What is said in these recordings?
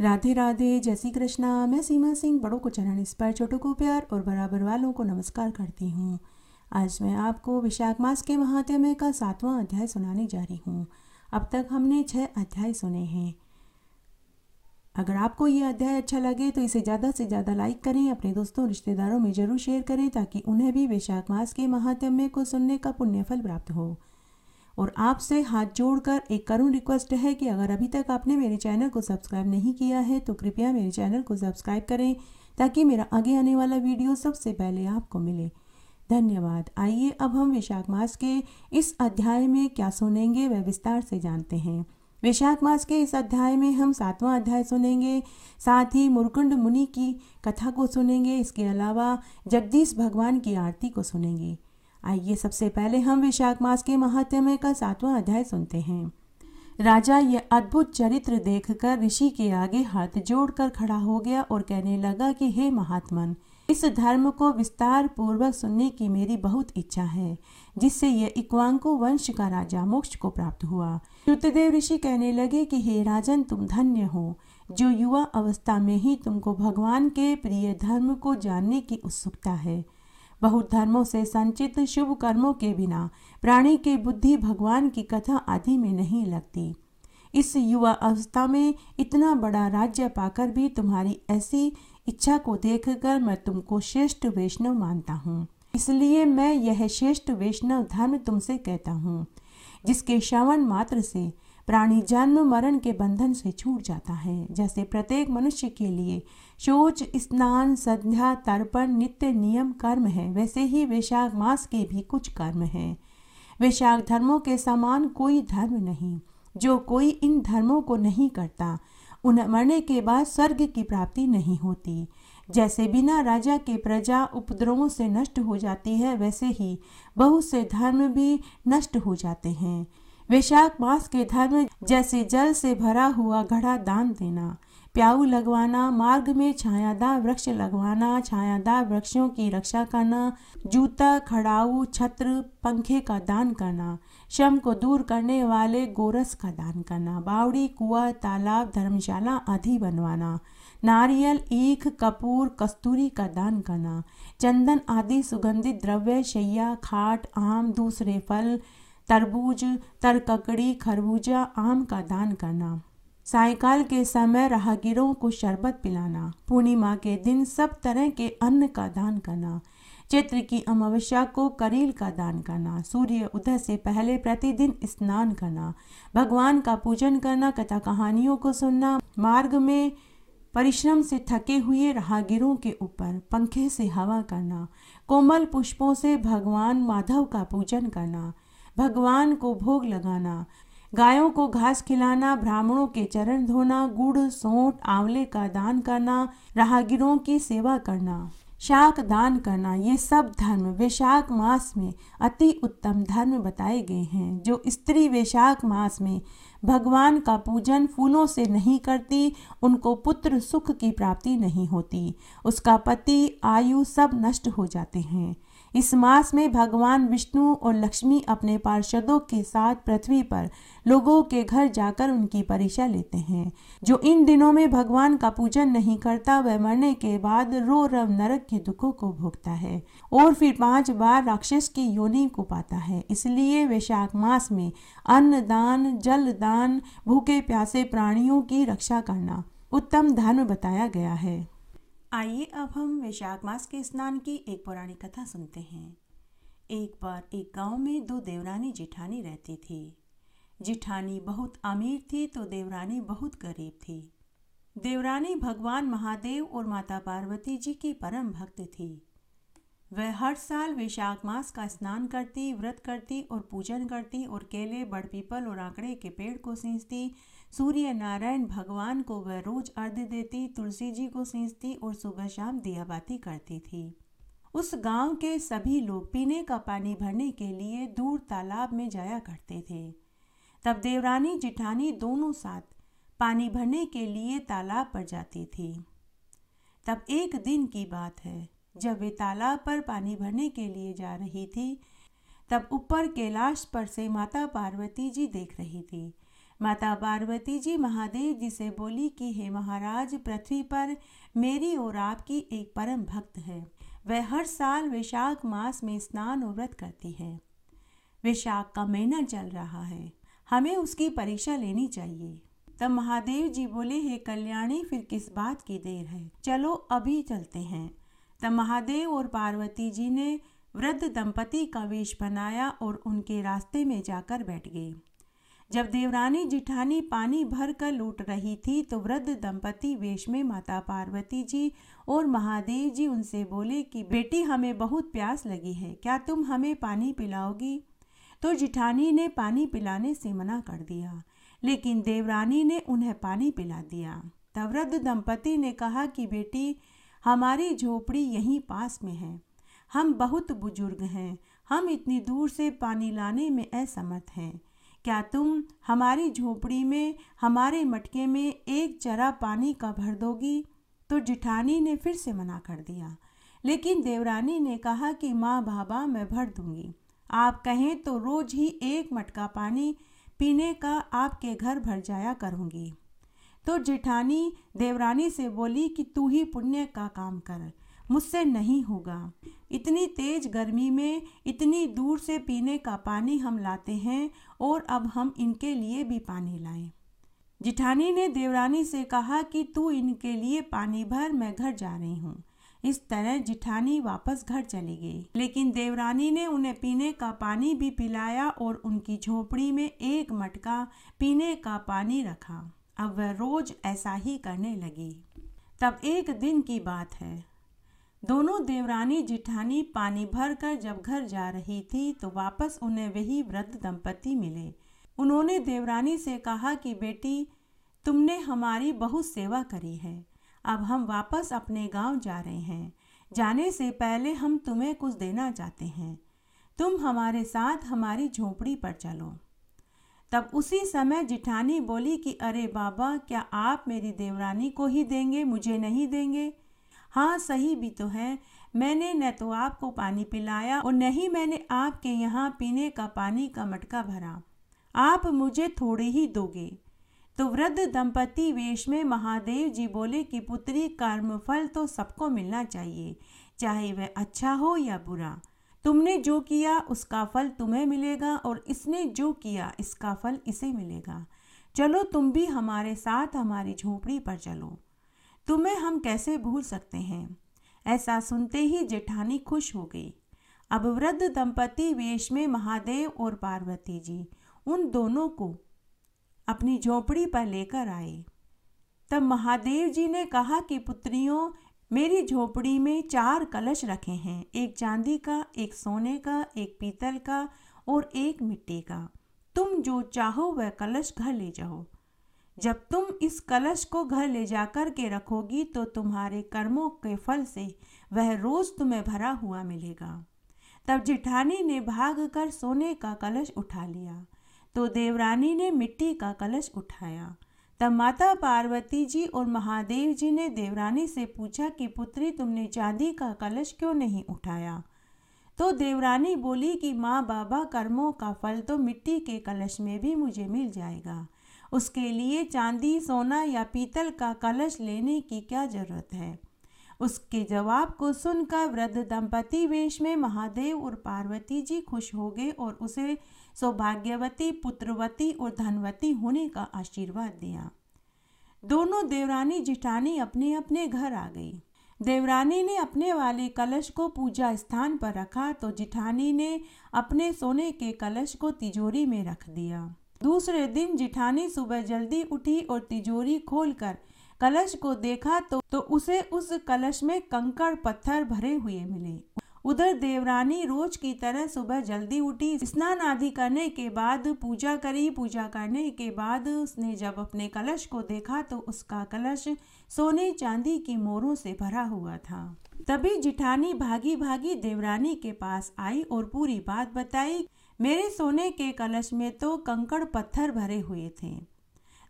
राधे राधे, जय श्री कृष्णा। मैं सीमा सिंह बड़ों को चरण स्पर, छोटों को प्यार और बराबर वालों को नमस्कार करती हूँ। आज मैं आपको वैशाख मास के महात्म्य का 7वां अध्याय सुनाने जा रही हूँ। अब तक हमने 6 अध्याय सुने हैं। अगर आपको ये अध्याय अच्छा लगे तो इसे ज़्यादा से ज़्यादा लाइक करें, अपने दोस्तों रिश्तेदारों में ज़रूर शेयर करें ताकि उन्हें भी वैशाख मास के महात्म्य को सुनने का पुण्यफल प्राप्त हो। और आपसे हाथ जोड़कर एक करुण रिक्वेस्ट है कि अगर अभी तक आपने मेरे चैनल को सब्सक्राइब नहीं किया है तो कृपया मेरे चैनल को सब्सक्राइब करें ताकि मेरा आगे आने वाला वीडियो सबसे पहले आपको मिले। धन्यवाद। आइए अब हम वैशाख मास के इस अध्याय में क्या सुनेंगे वह विस्तार से जानते हैं। वैशाख मास के इस अध्याय में हम 7वां अध्याय सुनेंगे, साथ ही मुरकुंड मुनि की कथा को सुनेंगे। इसके अलावा जगदीश भगवान की आरती को सुनेंगे। आइए सबसे पहले हम वैशाख मास के महात्म्य का 7वां अध्याय सुनते हैं। राजा यह अद्भुत चरित्र देखकर ऋषि के आगे हाथ जोड़कर खड़ा हो गया और कहने लगा कि हे महात्मन, इस धर्म को विस्तार पूर्वक सुनने की मेरी बहुत इच्छा है, जिससे यह इक्वांकु वंश का राजा मोक्ष को प्राप्त हुआ। श्रुतदेव ऋषि कहने लगे कि हे राजन, तुम धन्य हो जो युवा अवस्था में ही तुमको भगवान के प्रिय धर्म को जानने की उत्सुकता है। बहुत धर्मों से संचित शुभ कर्मों के बिना प्राणी की बुद्धि भगवान की कथा आदि में नहीं लगती। इस युवा अवस्था में इतना बड़ा राज्य पाकर भी तुम्हारी ऐसी इच्छा को देखकर मैं तुमको श्रेष्ठ वैष्णव मानता हूँ। इसलिए मैं यह श्रेष्ठ वैष्णव धर्म तुमसे कहता हूँ, जिसके श्रवण मात्र से प्राणी जन्म मरण के बंधन से छूट जाता है। जैसे प्रत्येक मनुष्य के लिए शौच, स्नान, संध्या, तर्पण नित्य नियम कर्म है, वैसे ही वैशाख मास के भी कुछ कर्म हैं। वैशाख धर्मों के समान कोई धर्म नहीं। जो कोई इन धर्मों को नहीं करता उन्हें मरने के बाद स्वर्ग की प्राप्ति नहीं होती। जैसे बिना राजा के प्रजा उपद्रवों से नष्ट हो जाती है, वैसे ही बहुत से धर्म भी नष्ट हो जाते हैं। वैशाख मास के धर्म जैसे जल से भरा हुआ घड़ा दान देना, प्याऊ लगवाना, मार्ग में छायादार वृक्ष लगवाना, छायादार वृक्षों की रक्षा करना, जूता, खड़ाऊ, छत्र, पंखे का दान करना, श्रम को दूर करने वाले गोरस का दान करना, बावड़ी, कुआं, तालाब, धर्मशाला आदि बनवाना, नारियल, ईख, कपूर, कस्तूरी का दान करना, चंदन आदि सुगंधित द्रव्य, शैया, खाट, आम, दूसरे फल, तरबूज, तरककड़ी, खरबूजा, आम का दान करना, सायंकाल के समय राहगीरों को शरबत पिलाना, पूर्णिमा के दिन सब तरह के अन्न का दान करना, चैत्र की अमावस्या को करील का दान करना, सूर्य उदय से पहले प्रतिदिन स्नान करना, भगवान का पूजन करना, कथा कहानियों को सुनना, मार्ग में परिश्रम से थके हुए राहगीरों के ऊपर पंखे से हवा करना, कोमल पुष्पों से भगवान माधव का पूजन करना, भगवान को भोग लगाना, गायों को घास खिलाना, ब्राह्मणों के चरण धोना, गुड़, सौंठ, आंवले का दान करना, राहगीरों की सेवा करना, शाक दान करना, ये सब धर्म वैशाख मास में अति उत्तम धर्म बताए गए हैं। जो स्त्री वैशाख मास में भगवान का पूजन फूलों से नहीं करती, उनको पुत्र सुख की प्राप्ति नहीं होती, उसका पति, आयु सब नष्ट हो जाते हैं। इस मास में भगवान विष्णु और लक्ष्मी अपने पार्षदों के साथ पृथ्वी पर लोगों के घर जाकर उनकी परीक्षा लेते हैं। जो इन दिनों में भगवान का पूजन नहीं करता वह मरने के बाद रो रव नरक के दुखों को भोगता है और फिर 5 बार राक्षस की योनि को पाता है। इसलिए वैशाख मास में अन्न दान, जल दान, भूखे प्यासे प्राणियों की रक्षा करना उत्तम धर्म बताया गया है। आइए अब हम वैशाख मास के स्नान की एक पौराणिक कथा सुनते हैं। एक बार एक गांव में 2 देवरानी जेठानी रहती थी। जेठानी बहुत अमीर थी तो देवरानी बहुत गरीब थी। देवरानी भगवान महादेव और माता पार्वती जी की परम भक्त थी। वह हर साल वैशाख मास का स्नान करती, व्रत करती और पूजन करती और केले, बड़ पीपल और आंकड़े के पेड़ को सींचती। सूर्य नारायण भगवान को वह रोज अर्घ्य देती, तुलसी जी को सींचती और सुबह शाम दिया बाती करती थी। उस गांव के सभी लोग पीने का पानी भरने के लिए दूर तालाब में जाया करते थे। तब देवरानी जेठानी दोनों साथ पानी भरने के लिए तालाब पर जाती थी। तब एक दिन की बात है, जब वे तालाब पर पानी भरने के लिए जा रही थी, तब ऊपर कैलाश पर से माता पार्वती जी देख रही थी। माता पार्वती जी महादेव जी से बोली कि हे महाराज, पृथ्वी पर मेरी और आपकी एक परम भक्त है। वह हर साल वैशाख मास में स्नान और व्रत करती है। वैशाख का महीना चल रहा है, हमें उसकी परीक्षा लेनी चाहिए। तब महादेव जी बोले, हे कल्याणी, फिर किस बात की देर है, चलो अभी चलते हैं। तब महादेव और पार्वती जी ने वृद्ध दंपति का वेश बनाया और उनके रास्ते में जाकर बैठ गए। जब देवरानी जिठानी पानी भर कर लूट रही थी तो वृद्ध दंपति वेश में माता पार्वती जी और महादेव जी उनसे बोले कि बेटी, हमें बहुत प्यास लगी है, क्या तुम हमें पानी पिलाओगी? तो जिठानी ने पानी पिलाने से मना कर दिया, लेकिन देवरानी ने उन्हें पानी पिला दिया। तब वृद्ध दंपति ने कहा कि बेटी, हमारी झोपड़ी यहीं पास में है, हम बहुत बुजुर्ग हैं, हम इतनी दूर से पानी लाने में असमर्थ हैं, क्या तुम हमारी झोपड़ी में हमारे मटके में एक चरा पानी का भर दोगी? तो जिठानी ने फिर से मना कर दिया, लेकिन देवरानी ने कहा कि माँ बाबा, मैं भर दूंगी, आप कहें तो रोज ही एक मटका पानी पीने का आपके घर भर जाया करूंगी। तो जेठानी देवरानी से बोली कि तू ही पुण्य का काम कर, मुझसे नहीं होगा। इतनी तेज गर्मी में इतनी दूर से पीने का पानी हम लाते हैं और अब हम इनके लिए भी पानी लाएं। जिठानी ने देवरानी से कहा कि तू इनके लिए पानी भर, मैं घर जा रही हूँ। इस तरह जिठानी वापस घर चली गई, लेकिन देवरानी ने उन्हें पीने का पानी भी पिलाया और उनकी झोपड़ी में एक मटका पीने का पानी रखा। अब वह रोज ऐसा ही करने लगी। तब एक दिन की बात है, दोनों देवरानी जिठानी पानी भर कर जब घर जा रही थी तो वापस उन्हें वही वृद्ध दंपति मिले। उन्होंने देवरानी से कहा कि बेटी, तुमने हमारी बहुत सेवा करी है, अब हम वापस अपने गांव जा रहे हैं। जाने से पहले हम तुम्हें कुछ देना चाहते हैं, तुम हमारे साथ हमारी झोपड़ी पर चलो। तब उसी समय जिठानी बोली कि अरे बाबा, क्या आप मेरी देवरानी को ही देंगे, मुझे नहीं देंगे? हाँ, सही भी तो है, मैंने न तो आपको पानी पिलाया और न ही मैंने आपके यहाँ पीने का पानी का मटका भरा, आप मुझे थोड़े ही दोगे। तो वृद्ध दंपति वेश में महादेव जी बोले कि पुत्री, कर्मफल तो सबको मिलना चाहिए, चाहे वह अच्छा हो या बुरा। तुमने जो किया उसका फल तुम्हें मिलेगा और इसने जो किया इसका फल इसे मिलेगा। चलो तुम भी हमारे साथ हमारी झोपड़ी पर चलो, तुम्हें हम कैसे भूल सकते हैं। ऐसा सुनते ही जेठानी खुश हो गई। अब वृद्ध दंपति वेश में महादेव और पार्वती जी उन दोनों को अपनी झोपड़ी पर लेकर आए। तब महादेव जी ने कहा कि पुत्रियों, मेरी झोपड़ी में 4 कलश रखे हैं, एक चांदी का, एक सोने का, एक पीतल का और एक मिट्टी का। तुम जो चाहो वह कलश घर ले जाओ। जब तुम इस कलश को घर ले जाकर के रखोगी तो तुम्हारे कर्मों के फल से वह रोज तुम्हें भरा हुआ मिलेगा। तब जेठानी ने भागकर सोने का कलश उठा लिया, तो देवरानी ने मिट्टी का कलश उठाया। तब माता पार्वती जी और महादेव जी ने देवरानी से पूछा कि पुत्री, तुमने चांदी का कलश क्यों नहीं उठाया? तो देवरानी बोली कि माँ बाबा, कर्मों का फल तो मिट्टी के कलश में भी मुझे मिल जाएगा, उसके लिए चांदी, सोना या पीतल का कलश लेने की क्या जरूरत है। उसके जवाब को सुनकर वृद्ध दंपति वेश में महादेव और पार्वती जी खुश हो गए और उसे सौभाग्यवती, पुत्रवती और धनवती होने का आशीर्वाद दिया। दोनों देवरानी जिठानी अपने अपने घर आ गई। देवरानी ने अपने वाले कलश को पूजा स्थान पर रखा तो जिठानी ने अपने सोने के कलश को तिजोरी में रख दिया। दूसरे दिन जिठानी सुबह जल्दी उठी और तिजोरी खोलकर कलश को देखा तो उसे उस कलश में कंकड़ पत्थर भरे हुए मिले। उधर देवरानी रोज की तरह सुबह जल्दी उठी, स्नान आदि करने के बाद पूजा करी। पूजा करने के बाद उसने जब अपने कलश को देखा तो उसका कलश सोने चांदी की मोहरों से भरा हुआ था। तभी जिठानी भागी भागी देवरानी के पास आई और पूरी बात बताई। मेरे सोने के कलश में तो कंकड़ पत्थर भरे हुए थे।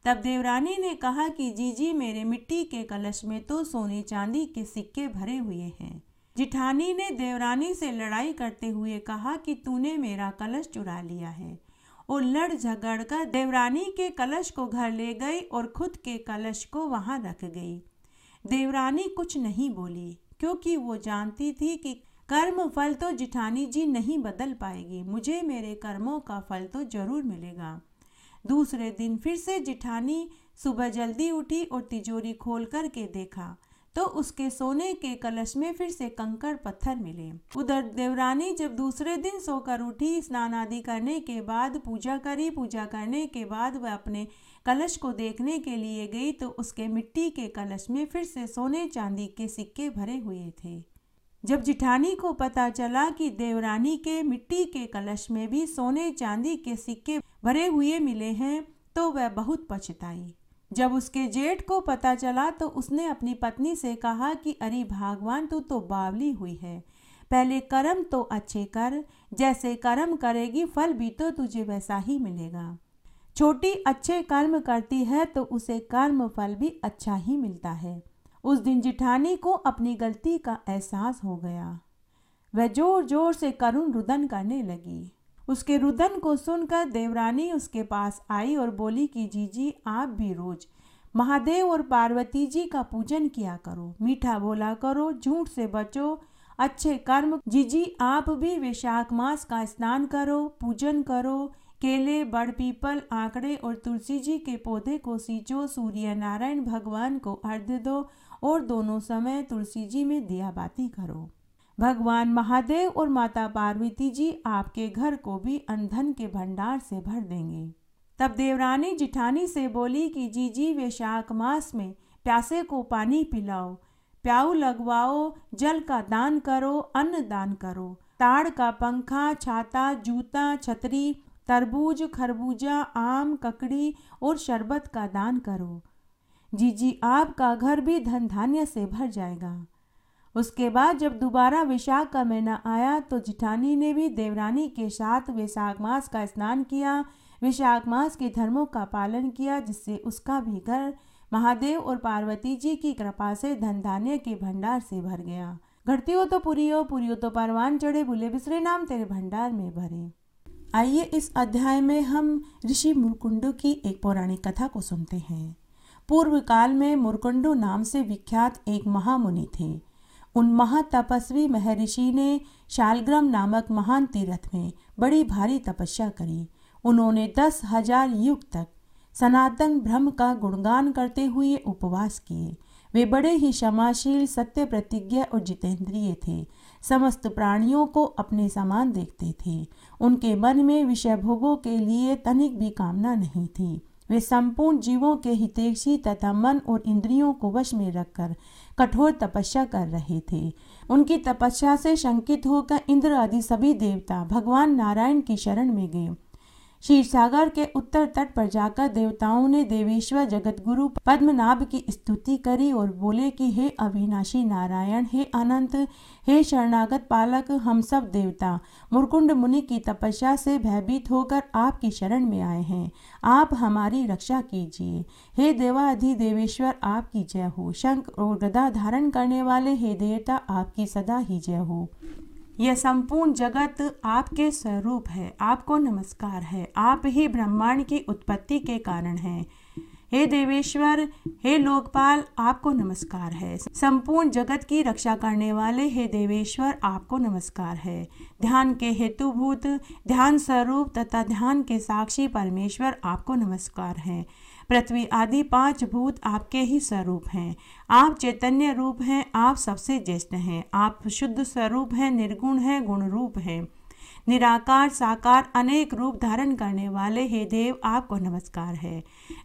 तब देवरानी ने कहा कि जीजी, मेरे मिट्टी के कलश में तो सोने चांदी के सिक्के भरे हुए हैं। जिठानी ने देवरानी से लड़ाई करते हुए कहा कि तूने मेरा कलश चुरा लिया है और लड़ झगड़ कर देवरानी के कलश को घर ले गई और खुद के कलश को वहां रख गई। देवरानी कुछ नहीं बोली क्योंकि वो जानती थी कि कर्म फल तो जिठानी जी नहीं बदल पाएगी, मुझे मेरे कर्मों का फल तो जरूर मिलेगा। दूसरे दिन फिर से जिठानी सुबह जल्दी उठी और तिजोरी खोल कर के देखा तो उसके सोने के कलश में फिर से कंकड़ पत्थर मिले। उधर देवरानी जब दूसरे दिन सोकर उठी, स्नान आदि करने के बाद पूजा करी। पूजा करने के बाद वह अपने कलश को देखने के लिए गई तो उसके मिट्टी के कलश में फिर से सोने चांदी के सिक्के भरे हुए थे। जब जिठानी को पता चला कि देवरानी के मिट्टी के कलश में भी सोने चांदी के सिक्के भरे हुए मिले हैं तो वह बहुत पछताई। जब उसके जेठ को पता चला तो उसने अपनी पत्नी से कहा कि अरे भगवान, तू तो बावली हुई है, पहले कर्म तो अच्छे कर, जैसे कर्म करेगी फल भी तो तुझे वैसा ही मिलेगा। छोटी अच्छे कर्म करती है तो उसे कर्म फल भी अच्छा ही मिलता है। उस दिन जिठानी को अपनी गलती का एहसास हो गया। वह जोर जोर से करुण रुदन करने लगी। उसके रुदन को सुनकर देवरानी उसके पास आई और बोली कि जीजी, आप भी रोज महादेव और पार्वती जी का पूजन किया करो, मीठा बोला करो, झूठ से बचो, अच्छे कर्म। जीजी, आप भी वैशाख मास का स्नान करो, पूजन करो, केले, बड़ पीपल, आंकड़े और तुलसी जी के पौधे को सींचो, सूर्य नारायण भगवान को अर्घ्य दो और दोनों समय तुलसी जी में दिया बाती करो। भगवान महादेव और माता पार्वती जी आपके घर को भी अन्न के भंडार से भर देंगे। तब देवरानी जिठानी से बोली कि जीजी, वैशाख मास में प्यासे को पानी पिलाओ, प्याऊ लगवाओ, जल का दान करो, अन्न दान करो, ताड़ का पंखा, छाता, जूता, छतरी, तरबूज, खरबूजा, आम, ककड़ी और शरबत का दान करो। जीजी, आपका घर भी धन धान्य से भर जाएगा। उसके बाद जब दोबारा वैशाख का महीना आया तो जिठानी ने भी देवरानी के साथ वैशाख मास का स्नान किया, वैशाख मास के धर्मों का पालन किया, जिससे उसका भी घर महादेव और पार्वती जी की कृपा से धन धान्य के भंडार से भर गया। घटती हो तो पूरी हो, पूरी हो तो परवान चढ़े, भूले बिसरे नाम तेरे भंडार में भरे। आइए इस अध्याय में हम ऋषि मुरकुंडू की एक पौराणिक कथा को सुनते हैं। पूर्व काल में मुरकुंडू नाम से विख्यात एक महामुनि थे। उन महातपस्वी महर्षि ने शालग्राम नामक महान तीर्थ में बड़ी भारी तपस्या करी। उन्होंने 10,000 युग तक सनातन ब्रह्म का गुणगान करते हुए उपवास किए। वे बड़े ही क्षमाशील, सत्य प्रतिज्ञ और जितेंद्रिय थे। समस्त प्राणियों को अपने समान देखते थे। उनके मन में विषय भोगों के लिए तनिक भी कामना नहीं थी। वे संपूर्ण जीवों के हितैषी तथा मन और इंद्रियों को वश में रखकर कठोर तपस्या कर रहे थे। उनकी तपस्या से शंकित होकर इंद्र आदि सभी देवता भगवान नारायण की शरण में गए। क्षीर सागर के उत्तर तट पर जाकर देवताओं ने देवेश्वर जगतगुरु पद्मनाभ की स्तुति करी और बोले कि हे अविनाशी नारायण, हे अनंत, हे शरणागत पालक, हम सब देवता मुरकुंड मुनि की तपस्या से भयभीत होकर आपकी शरण में आए हैं। आप हमारी रक्षा कीजिए। हे देवाधिदेवेश्वर, आपकी जय हो। शंख और गदा धारण करने वाले हे देवता, आपकी सदा ही जय हो। यह संपूर्ण जगत आपके स्वरूप है, आपको नमस्कार है। आप ही ब्रह्मांड की उत्पत्ति के कारण हैं। हे देवेश्वर, हे लोकपाल, आपको नमस्कार है। संपूर्ण जगत की रक्षा करने वाले हे देवेश्वर, आपको नमस्कार है। ध्यान के हेतुभूत, ध्यान स्वरूप तथा ध्यान के साक्षी परमेश्वर, आपको नमस्कार है। पृथ्वी आदि 5 भूत आपके ही स्वरूप हैं। आप चैतन्य रूप हैं, आप सबसे ज्येष्ठ हैं। आप शुद्ध स्वरूप हैं, निर्गुण हैं, गुण रूप हैं। निराकार, साकार, अनेक रूप धारण करने वाले हे देव, आपको नमस्कार है।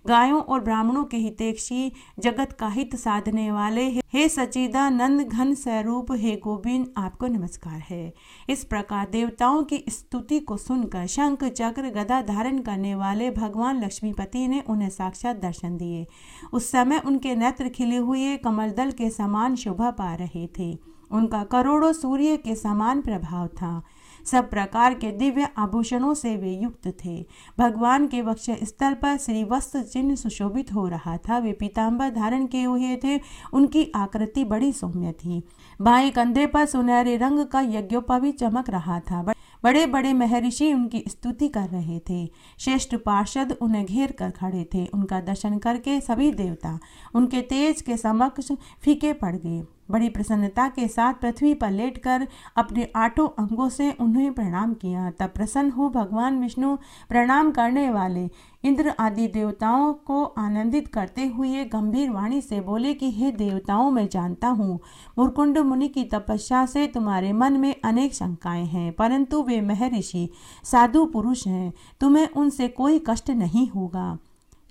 गायों और ब्राह्मणों के हितैषी, जगत का हित साधने वाले हे सच्चिदानंद घन स्वरूप हे गोविंद, आपको नमस्कार है। इस प्रकार देवताओं की स्तुति को सुनकर शंख चक्र गदा धारण करने वाले भगवान लक्ष्मीपति ने उन्हें साक्षात दर्शन दिए। उस समय उनके नेत्र खिले हुए कमलदल के समान शोभा पा रहे थे। उनका करोड़ों सूर्य के समान प्रभाव था। सब प्रकार के दिव्य आभूषणों से वे युक्त थे। भगवान के वक्ष स्थल पर श्री वस्त्र चिन्ह सुशोभित हो रहा था। वे पीताम्बर धारण किए हुए थे। उनकी आकृति बड़ी सौम्य थी। बाएं कंधे पर सुनहरे रंग का यज्ञोपवीत चमक रहा था। बड़े बड़े महर्षि उनकी स्तुति कर रहे थे। श्रेष्ठ पार्षद उन्हें घेर कर खड़े थे। उनका दर्शन करके सभी देवता उनके तेज के समक्ष फीके पड़ गए। बड़ी प्रसन्नता के साथ पृथ्वी पर लेटकर अपने 8 अंगों से उन्हें प्रणाम किया। तब प्रसन्न हो भगवान विष्णु प्रणाम करने वाले इंद्र आदि देवताओं को आनंदित करते हुए गंभीर वाणी से बोले कि हे देवताओं, मैं जानता हूँ मुरकुंड मुनि की तपस्या से तुम्हारे मन में अनेक शंकाएं हैं, परंतु वे महर्षि साधु पुरुष हैं, तुम्हें उनसे कोई कष्ट नहीं होगा।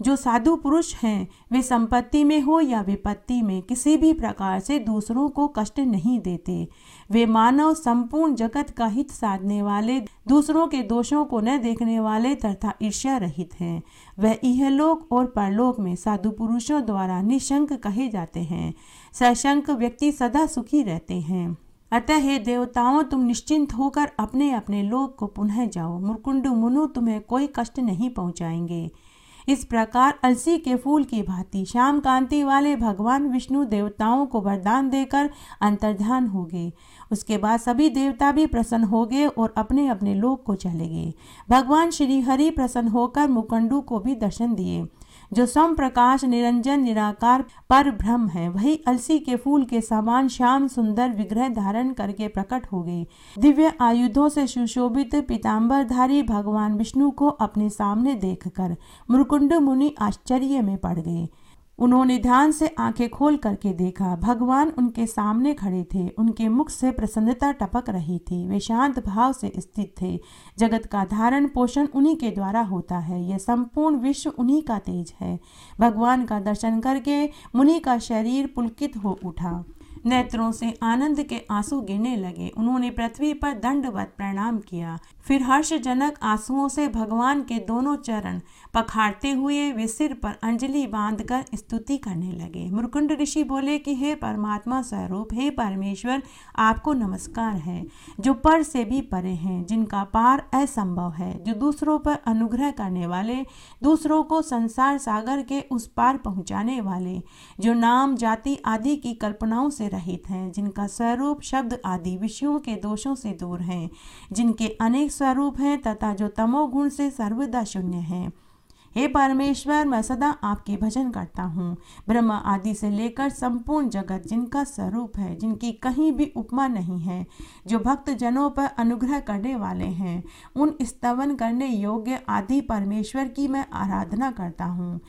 जो साधु पुरुष हैं वे संपत्ति में हो या विपत्ति में किसी भी प्रकार से दूसरों को कष्ट नहीं देते। वे मानव संपूर्ण जगत का हित साधने वाले, दूसरों के दोषों को न देखने वाले तथा ईर्ष्या रहित हैं। वह इहलोक और परलोक में साधु पुरुषों द्वारा निशंक कहे जाते हैं। सशंक व्यक्ति सदा सुखी रहते हैं। अतः हे देवताओं, तुम निश्चिंत होकर अपने अपने लोक को पुनः जाओ। मुरकुंड मुनु तुम्हें कोई कष्ट नहीं पहुँचाएंगे। इस प्रकार अलसी के फूल की भांति श्याम कांति वाले भगवान विष्णु देवताओं को वरदान देकर अंतर्ध्यान हो गए। उसके बाद सभी देवता भी प्रसन्न हो गए और अपने अपने लोक को चले गए। भगवान श्री हरि प्रसन्न होकर मुरकुंडू को भी दर्शन दिए। जो सम प्रकाश निरंजन निराकार पर ब्रह्म है, वही अलसी के फूल के समान श्याम सुंदर विग्रह धारण करके प्रकट हो गए। दिव्य आयुधों से सुशोभित पीताम्बरधारी भगवान विष्णु को अपने सामने देखकर मुरकुंड मुनि आश्चर्य में पड़ गए। उन्होंने ध्यान से आंखें खोल करके देखा। भगवान उनके सामने खड़े थे। उनके मुख से प्रसन्नता टपक रही थी। वे शांत भाव से स्थित थे। जगत का धारण पोषण उन्हीं के द्वारा होता है। यह संपूर्ण विश्व उन्हीं का तेज है। भगवान का दर्शन करके मुनि का शरीर पुलकित हो उठा। नेत्रों से आनंद के आंसू गिरने लगे। उन्होंने पृथ्वी पर दंडवत प्रणाम किया। फिर हर्षजनक आंसुओं से भगवान के दोनों चरण पखारते हुए वे सिर पर अंजलि बांधकर स्तुति करने लगे। मुरकुंड ऋषि बोले कि हे परमात्मा स्वरूप, हे परमेश्वर, आपको नमस्कार है, जो पर से भी परे हैं, जिनका पार असंभव है, जो दूसरों पर अनुग्रह करने वाले, दूसरों को संसार सागर के उस पार पहुंचाने वाले, जो नाम जाति आदि की कल्पनाओं से रहित हैं, जिनका स्वरूप शब्द आदि विषयों के दोषों से दूर हैं, जिनके अनेक स्वरूप हैं तथा जो तमोगुण से सर्वदा शून्य हैं। हे परमेश्वर, मैं सदा आपके भजन करता हूँ। ब्रह्मा आदि से लेकर संपूर्ण जगत जिनका स्वरूप है, जिनकी कहीं भी उपमा नहीं है, जो भक्त जनों पर अनुग्रह करने वाले हैं, उन स्तवन करने योग्य आदि परमेश्वर की मैं आराधना करता हूँ,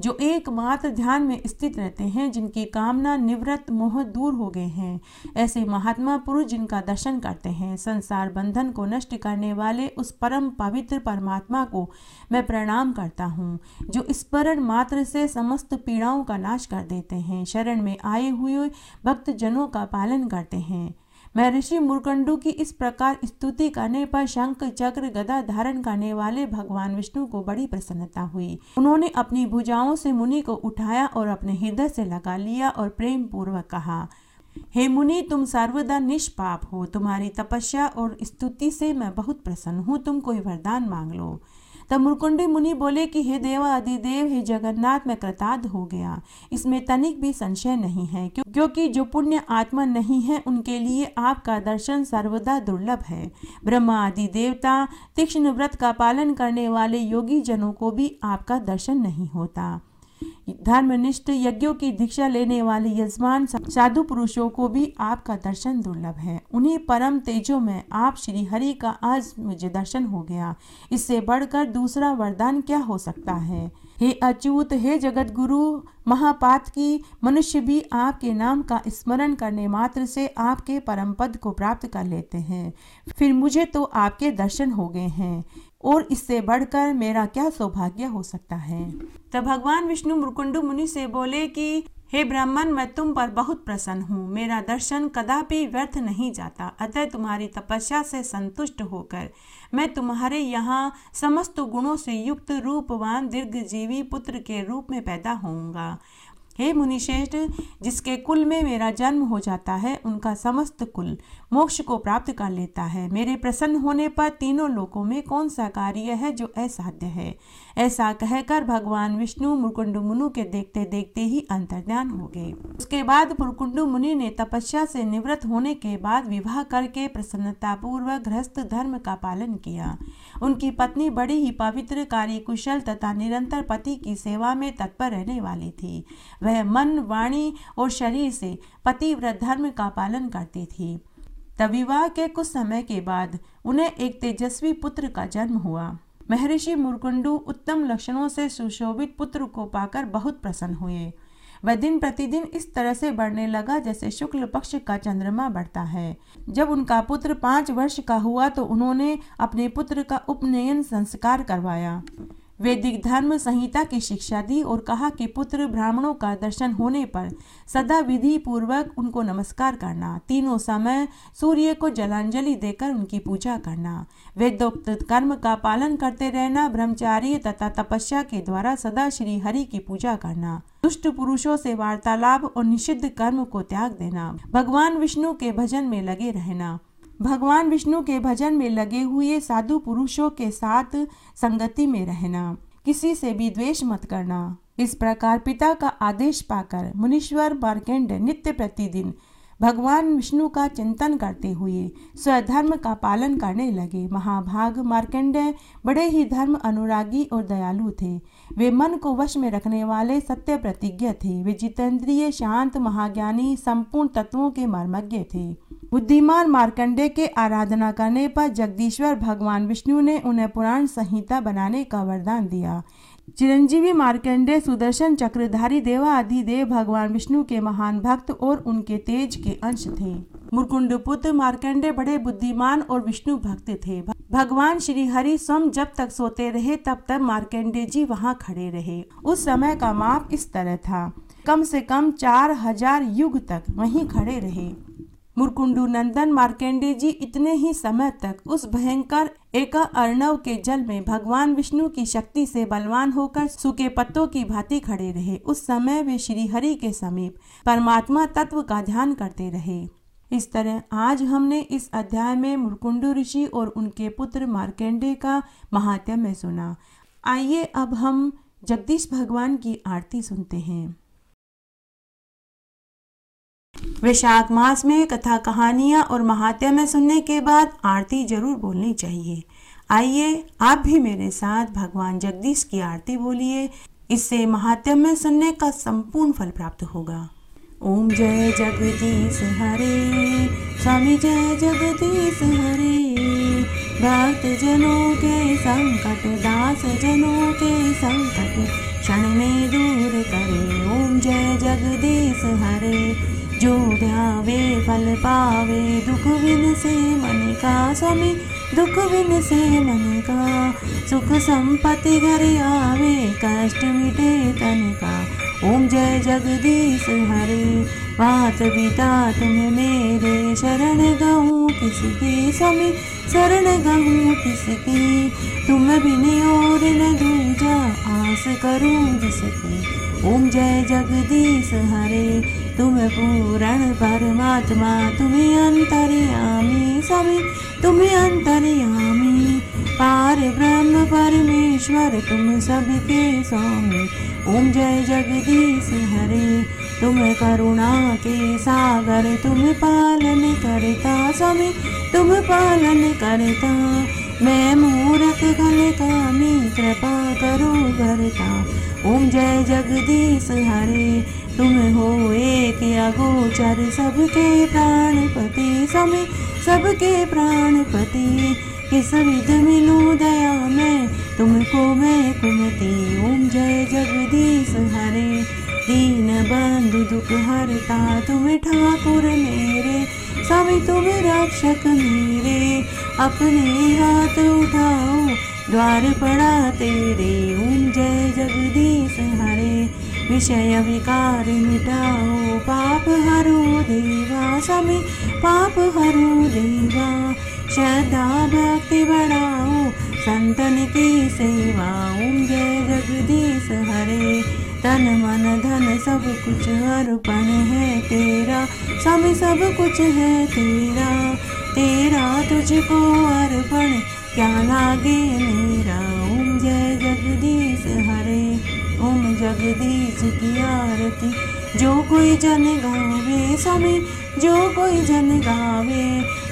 जो एकमात्र ध्यान में स्थित रहते हैं, जिनकी कामना निवृत्त मोह दूर हो गए हैं। ऐसे महात्मा पुरुष जिनका दर्शन करते हैं, संसार बंधन को नष्ट करने वाले उस परम पवित्र परमात्मा को मैं प्रणाम करता हूँ, जो स्मरण मात्र से समस्त पीड़ाओं का नाश कर देते हैं, शरण में आए हुए भक्त जनों का पालन करते हैं। महर्षि मुरकुंडू की इस प्रकार स्तुति करने पर शंख चक्र गदा धारण करने वाले भगवान विष्णु को बड़ी प्रसन्नता हुई। उन्होंने अपनी भुजाओं से मुनि को उठाया और अपने हृदय से लगा लिया और प्रेम पूर्वक कहा, हे मुनि, तुम सर्वदा निष्पाप हो। तुम्हारी तपस्या और स्तुति से मैं बहुत प्रसन्न हूँ। तुम कोई वरदान मांग लो। तब मुरकुंडी मुनि बोले कि हे देवा अधिदेव, हे जगन्नाथ, मैं कृतार्थ हो गया। इसमें तनिक भी संशय नहीं है, क्योंकि जो पुण्य आत्मा नहीं है उनके लिए आपका दर्शन सर्वदा दुर्लभ है। ब्रह्मा आदि देवता, तीक्ष्ण व्रत का पालन करने वाले योगी जनों को भी आपका दर्शन नहीं होता। धर्मनिष्ठ यज्ञों की दीक्षा लेने वाले यजमान साधु पुरुषों को भी आपका दर्शन दुर्लभ है। उन्हीं परम तेजों में आप श्री हरि का आज मुझे दर्शन हो गया। इससे बढ़कर दूसरा वरदान क्या हो सकता है। हे अच्युत, हे जगत गुरु महापात की, मनुष्य भी आपके नाम का स्मरण करने मात्र से आपके परम पद को प्राप्त कर लेते हैं। फिर मुझे तो आपके दर्शन हो गए हैं, और इससे बढ़कर मेरा क्या सौभाग्य हो सकता है। तब भगवान विष्णु मुरकुंडू मुनि से बोले कि हे ब्राह्मण, मैं तुम पर बहुत प्रसन्न हूँ। मेरा दर्शन कदापि व्यर्थ नहीं जाता। अतः तुम्हारी तपस्या से संतुष्ट होकर मैं तुम्हारे यहाँ समस्त गुणों से युक्त रूपवान दीर्घजीवी पुत्र के रूप में पैदा होऊंगा। हे मुनिश्रेष्ठ, जिसके कुल में मेरा जन्म हो जाता है उनका समस्त कुल मोक्ष को प्राप्त कर लेता है। मेरे प्रसन्न होने पर तीनों लोकों में कौन सा कार्य है जो असाध्य है। ऐसा कहकर भगवान विष्णु मुरकुंड मुनि के देखते देखते ही अंतर्ध्यान हो गए। उसके बाद मुरकुंड मुनि ने तपस्या से निवृत्त होने के बाद विवाह करके प्रसन्नता पूर्वक गृहस्थ धर्म का पालन किया। उनकी पत्नी बड़ी ही पवित्र, कार्यकुशल तथा निरंतर पति की सेवा में तत्पर रहने वाली थी। वह मन, वाणी और शरीर से पतिव्रत धर्म का पालन करती थी। तब विवाह के कुछ समय के बाद उन्हें एक तेजस्वी पुत्र का जन्म हुआ। महर्षि मुरकुंडु उत्तम लक्षणों से सुशोभित पुत्र को पाकर बहुत प्रसन्न हुए। वह दिन प्रतिदिन इस तरह से बढ़ने लगा जैसे शुक्ल पक्ष का चंद्रमा बढ़ता है। जब उनका पुत्र 5 वर्ष का हुआ तो उन्होंने अपने पुत्र का उपनयन संस्कार करवाया। वैदिक धर्म संहिता की शिक्षा दी और कहा कि पुत्र ब्राह्मणों का दर्शन होने पर सदा विधि पूर्वक उनको नमस्कार करना, तीनों समय सूर्य को जलांजलि देकर उनकी पूजा करना, वेदोक्त कर्म का पालन करते रहना, ब्रह्मचार्य तथा तपस्या के द्वारा सदा श्री हरि की पूजा करना, दुष्ट पुरुषों से वार्तालाप और निषिद्ध कर्म को त्याग देना, भगवान विष्णु के भजन में लगे रहना, भगवान विष्णु के भजन में लगे हुए साधु पुरुषों के साथ संगति में रहना, किसी से भी द्वेष मत करना। इस प्रकार पिता का आदेश पाकर मुनीश्वर मार्कंडेय नित्य प्रतिदिन भगवान विष्णु का चिंतन करते हुए स्वधर्म का पालन करने लगे। महाभाग मार्कंडेय बड़े ही धर्म अनुरागी और दयालु थे। वे मन को वश में रखने वाले सत्य प्रतिज्ञ थे। वे जितेंद्रिय, शांत, महाज्ञानी, संपूर्ण तत्वों के मर्मज्ञ थे। बुद्धिमान मार्कंडेय के आराधना करने पर जगदीश्वर भगवान विष्णु ने उन्हें पुराण संहिता बनाने का वरदान दिया। चिरंजीवी मार्कंडेय सुदर्शन चक्रधारी देवाधिदेव भगवान विष्णु के महान भक्त और उनके तेज के अंश थे। मुरकुंड पुत्र मार्कंडेय बड़े बुद्धिमान और विष्णु भक्त थे। भगवान श्री हरि स्वयं जब तक सोते रहे तब तक मार्कंडेय जी वहां खड़े रहे। उस समय का माप इस तरह था, कम से कम 4000 युग तक वहीं खड़े रहे। मुरकुंडु नंदन मार्कंडेय जी इतने ही समय तक उस भयंकर एका अर्णव के जल में भगवान विष्णु की शक्ति से बलवान होकर सूखे पत्तों की भांति खड़े रहे। उस समय वे श्री हरि के समीप परमात्मा तत्व का ध्यान करते रहे। इस तरह आज हमने इस अध्याय में मुरकुंडु ऋषि और उनके पुत्र मार्कंडेय का महात्म्य सुना। आइए अब हम जगदीश भगवान की आरती सुनते हैं। वैशाख मास में कथा, कहानियाँ और महात्म्य सुनने के बाद आरती जरूर बोलनी चाहिए। आइए आप भी मेरे साथ भगवान जगदीश की आरती बोलिए, इससे महात्म्य सुनने का संपूर्ण फल प्राप्त होगा। ओम जय जगदीश हरे, स्वामी जय जगदीश हरे, भक्त जनों के संकट, दास जनों के संकट क्षण में दूर करे। ओम जय जगदीश हरे, जो ध्यावे फल पावे, दुख विन से मन का, स्वामी दुख विन से मन का, सुख संपत्ति घर आवे, कष्ट मिटे तन का। ओम जय जगदीश हरे, मात पिता तुम मेरे, शरण गहूँ किसकी, स्वामी शरण गहूँ किसकी, तुम बिन और न दूजा, आस करूँ जिसकी। ओम जय जगदीश हरे, तुम पूर्ण परमात्मा, तुम्हें अंतर्यामी, स्वामी तुम्हें अंतर्यामी, पार ब्रह्म परमेश्वर तुम सबके स्वामी। ओम जय जगदीश हरे, तुम करुणा के सागर, तुम पालन करता, स्वामी तुम पालन करता, मैं मूरख घल कामी, कृपा करो भरता। ओम जय जगदीश हरे, तुम हो एक अगोचर, सबके प्राणपति, स्वामी सबके प्राणपति, किस विध मिलूं दया मैं, तुमको मैं कुमति। ओम जय जगदीश हरे, दीन बंधु दुख हरता, तुम ठाकुर मेरे, स्वामी तुम रक्षक मेरे, अपने हाथ उठाओ द्वार पड़ा तेरे। ओम जय जगदीश हरे, विषय विकार मिटाओ, पाप हरो देवा, स्वामी पाप हरो देवा, श्रद्धा भक्ति बढ़ाओ, संतन की सेवा। ओम जय जगदीश हरे, तन मन धन सब कुछ अर्पण है तेरा, स्वामी सब कुछ है तेरा, तेरा तुझको अर्पण क्या लागे मेरा। ओम जय जगदीश हरे, ओम जगदीश की आरती जो कोई जन गावे, स्वामी जो कोई जन गावे,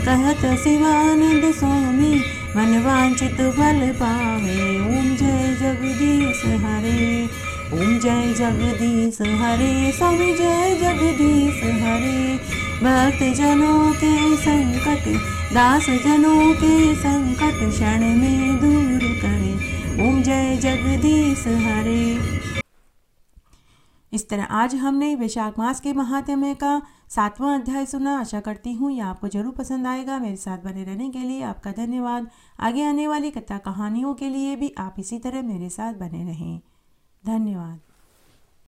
कहत शिवानंद स्वामी मन वांछित फल पावे। ओम जय जगदीश हरे, ओम जय जगदीश हरे, स्वामी जय जगदीश हरे। भक्त जनों के संकट, दास जनों के संकट क्षण में दूर करे। ओम जय जगदीश हरे। इस तरह आज हमने वैशाख मास के महात्म्य का 7वां अध्याय सुना। आशा करती हूँ ये आपको जरूर पसंद आएगा। मेरे साथ बने रहने के लिए आपका धन्यवाद। आगे आने वाली कथा कहानियों के लिए भी आप इसी तरह मेरे साथ बने रहें। धन्यवाद।